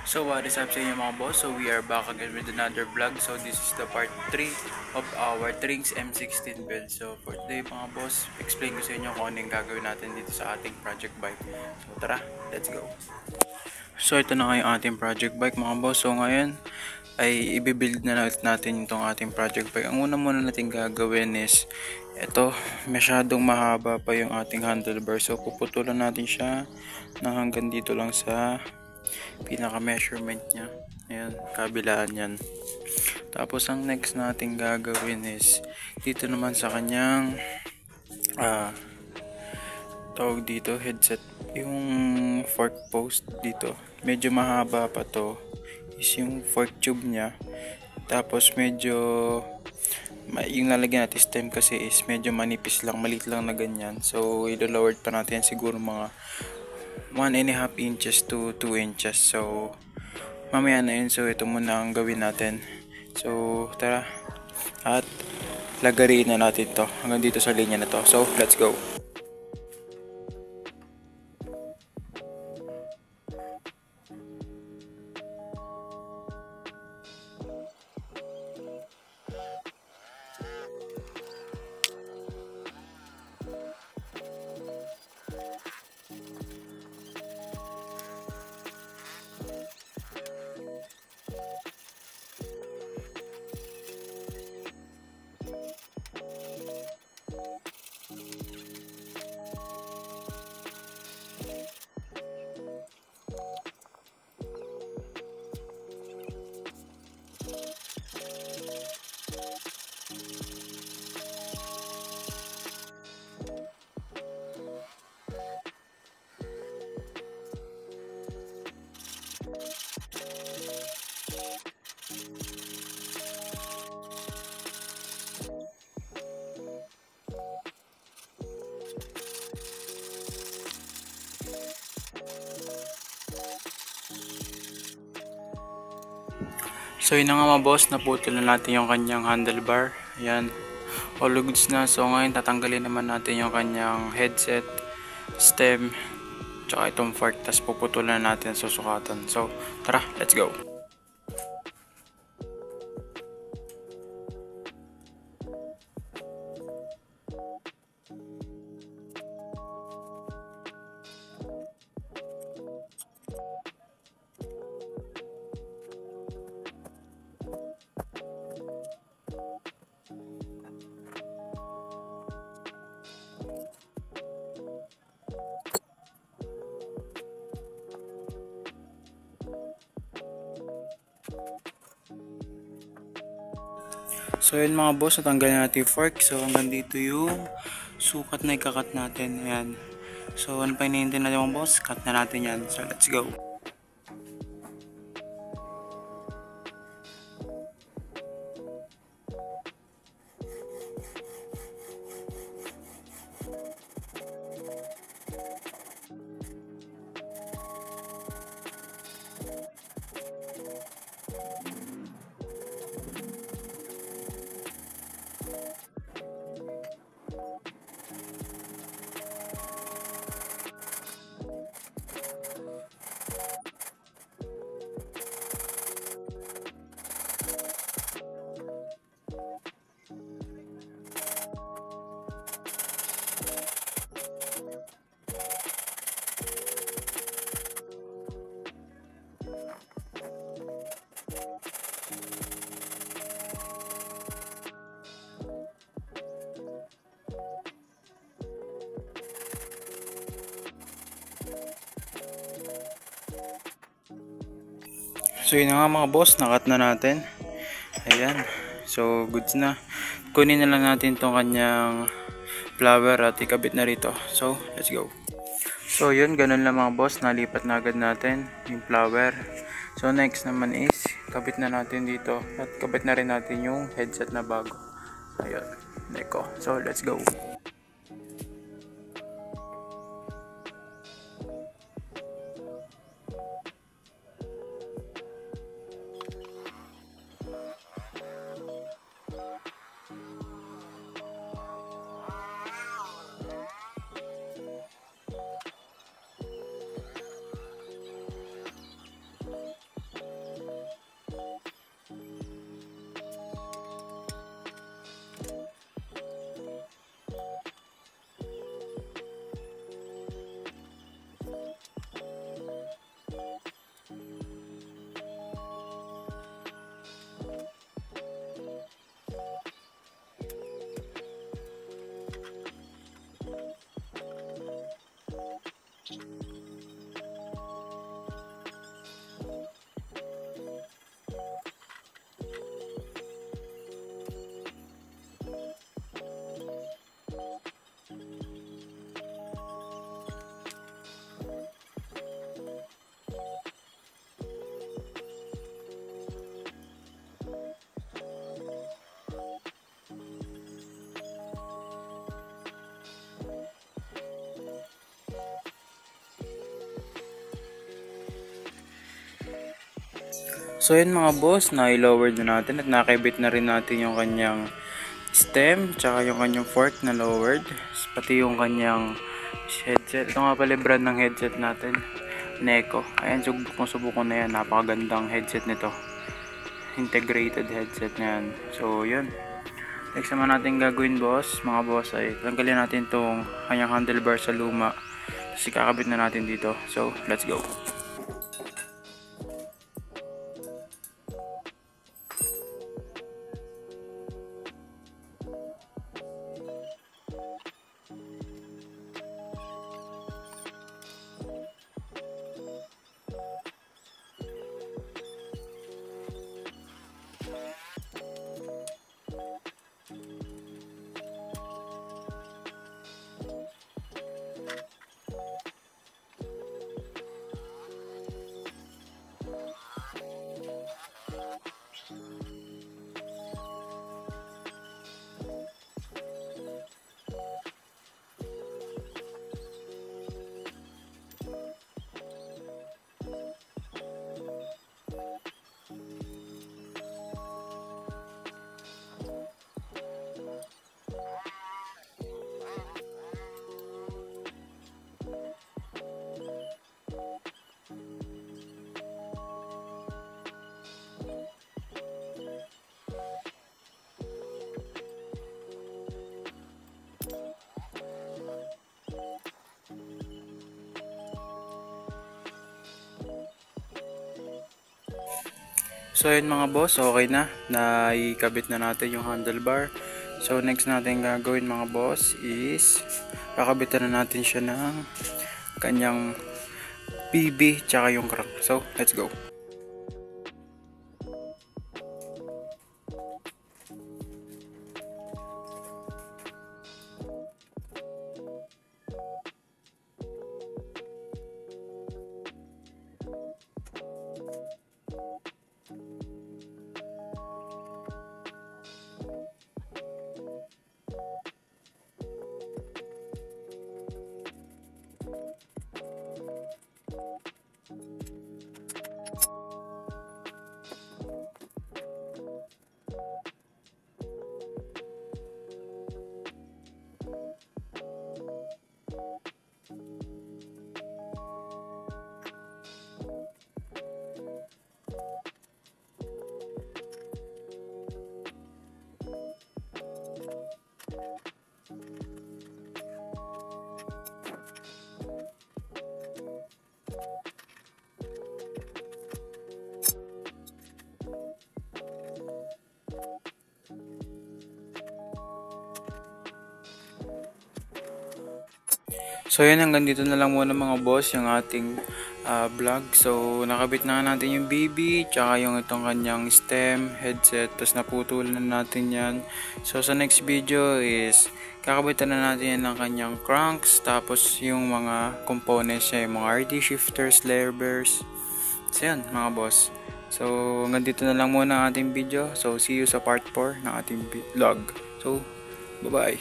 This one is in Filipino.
So what is up sa inyo mga boss? So we are back again with another vlog. So this is the part 3 of our Trinx M16 build. So for today mga boss, explain ko sa inyo kung ano yung gagawin natin dito sa ating project bike. So tara, let's go! So ito na nga yung ating project bike mga boss. So ngayon ay i-build na natin itong ating project bike. Ang una muna natin gagawin is ito, masyadong mahaba pa yung ating handlebar. So puputulan natin siya na hanggang dito lang sa pinaka measurement niya. Ayan, kabilaan yan. Tapos ang next natin gagawin is dito naman sa kanyang tawag dito headset, yung fork post dito medyo mahaba pa to is yung fork tube niya. Tapos medyo yung lalagyan natin stem kasi is medyo manipis lang, maliit lang na ganyan. So ilo-lowered pa natin siguro mga 1.5 inches to 2 inches. So mamaya na yun. So ito muna ang gawin natin. So tara at lagarin na natin to hanggang dito sa linya na to. So let's go. So yun na nga mga boss, naputol na natin yung kanyang handlebar. Ayan, all goods na. So ngayon tatanggalin naman natin yung kanyang headset, stem, tsaka itong fork. Tapos puputulan na natin, susukatan. So tara, let's go! So yun mga boss, natanggalin natin yung fork. So hanggang dito yung sukat na ikakat natin. Ayan. So ano pa hinihintay natin mga boss? Cut na natin yan. So let's go! So yun na nga mga boss, nakat na natin. Ayan. So goods na. Kunin na lang natin tong kanyang flower at ikabit na rito. So let's go. So yun, ganun lang mga boss. Nalipat na agad natin yung flower. So next naman is kabit na natin dito. At kabit na rin natin yung headset na bago. Ayun. Neko. So let's go. So yun mga boss, na-lower na natin at nakibit na rin natin yung kanyang stem, tsaka yung kanyang fork na lowered, pati yung kanyang headset. Ito nga pala brand ng headset natin, Neko. Ayan, subukan na yan, napakagandang headset nito, integrated headset na yan. So yun, next naman natin gagawin boss, mga boss, ay tanggalin natin itong kanyang handlebar sa luma, kasi kakabit na natin dito. So let's go. So yun mga boss, okay na, naikabit na natin yung handlebar. So next natin gagawin mga boss is kakabitan na natin siya ng kanyang PB tsaka yung crank. So let's go. So yun, hanggang dito na lang muna mga boss yung ating vlog. So nakabit na natin yung BB, tsaka yung itong kanyang stem, headset, tapos naputulan na natin yan. So sa next video is kakabitan na natin yan ng kanyang cranks, tapos yung mga components niya, yung mga RD shifters, layer bears. So yun mga boss. So hanggang dito na lang muna ang ating video. So see you sa part 4 ng ating vlog. So bye bye.